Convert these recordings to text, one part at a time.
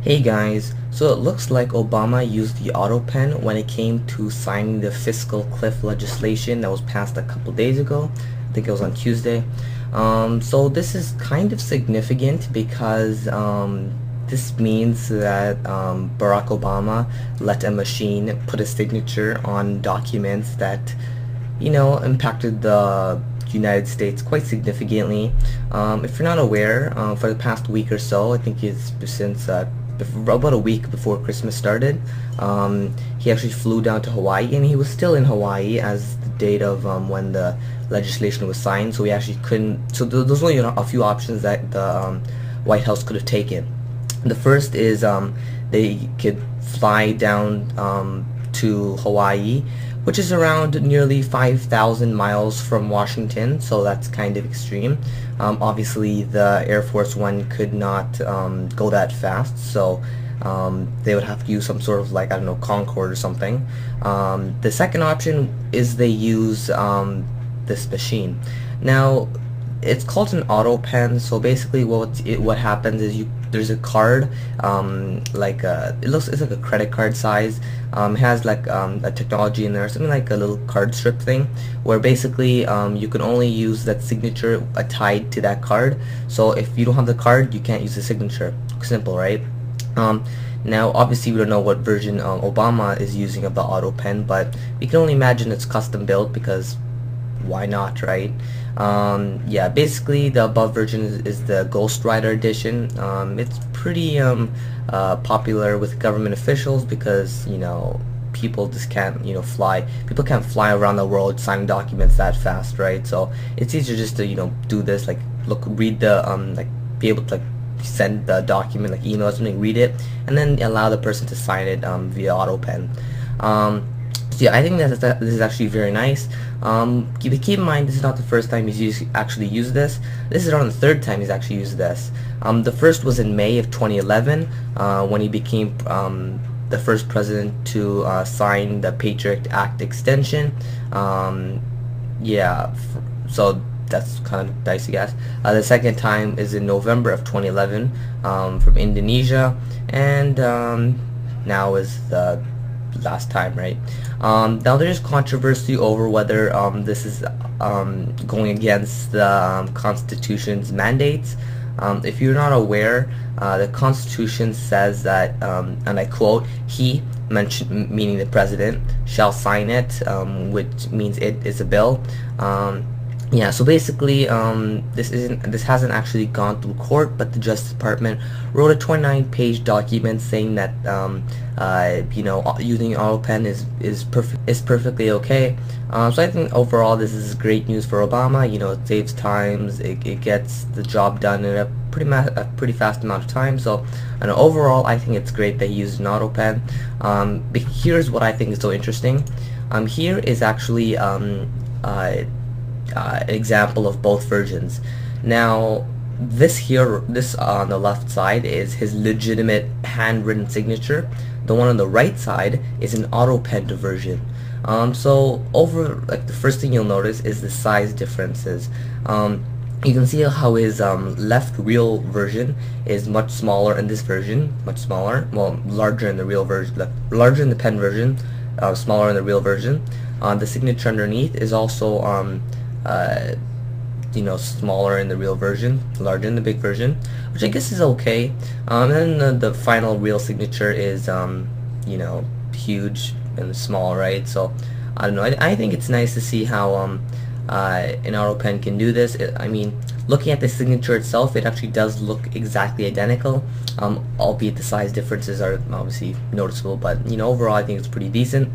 Hey guys, so it looks like Obama used the Autopen when it came to signing the fiscal cliff legislation that was passed a couple days ago. I think it was on Tuesday. So this is kind of significant because this means that Barack Obama let a machine put a signature on documents that, impacted the United States quite significantly. If you're not aware, for the past week or so, I think it's since about a week before Christmas started, he actually flew down to Hawaii, and he was still in Hawaii as the date of when the legislation was signed. So he actually couldn't. So there's only a few options that the White House could have taken. The first is they could fly down to Hawaii, which is around nearly 5,000 miles from Washington, so that's kind of extreme. Obviously, the Air Force One could not go that fast, so they would have to use some sort of, like, I don't know, Concorde or something. The second option is they use this machine. Now, it's called an Autopen. So basically, what happens is there's a card, it's like a credit card size. It has like a technology in there, something like a little card strip thing, where basically you can only use that signature tied to that card. So if you don't have the card, you can't use the signature. Simple, right? Now, obviously, we don't know what version Obama is using of the Autopen, but we can only imagine it's custom built because why not, right? Yeah, basically the above version is the Ghost Rider edition. It's pretty popular with government officials because people just can't fly. People can't fly around the world signing documents that fast, right? So it's easier just to do this, like read the be able to send the document, like email or something, read it, and then allow the person to sign it via Autopen. So yeah, I think that this is actually very nice. Keep in mind, this is not the first time he's actually used this. This is around the third time he's actually used this. The first was in May of 2011 when he became the first president to sign the Patriot Act extension. Yeah, so that's kind of nice, I guess. The second time is in November of 2011 from Indonesia, and now is the last time, right? Now there's controversy over whether this is going against the Constitution's mandates. If you're not aware, the Constitution says that, and I quote, "He," meaning the president, "shall sign it," which means it is a bill. Yeah, so basically, this hasn't actually gone through court, but the Justice Department wrote a 29-page document saying that using Autopen is perfectly okay. So I think overall this is great news for Obama. It saves times, it gets the job done in a pretty fast amount of time. So overall, I think it's great that he used an Autopen. But here's what I think is so interesting. Here is actually an example of both versions. Now, this on the left side is his legitimate handwritten signature. The one on the right side is an Autopen version. So the first thing you'll notice is the size differences. You can see how his left real version is much smaller, and this version much smaller. Well, larger in the real version, larger in the pen version, smaller in the real version. The signature underneath is also smaller in the real version, larger in the big version, which I guess is okay. And then the final real signature is huge and small, right? So I don't know. I think it's nice to see how an Autopen can do this. I mean, looking at the signature itself, it actually does look exactly identical, albeit the size differences are obviously noticeable. But overall, I think it's pretty decent.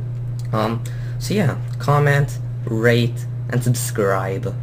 So yeah, comment, rate, and subscribe.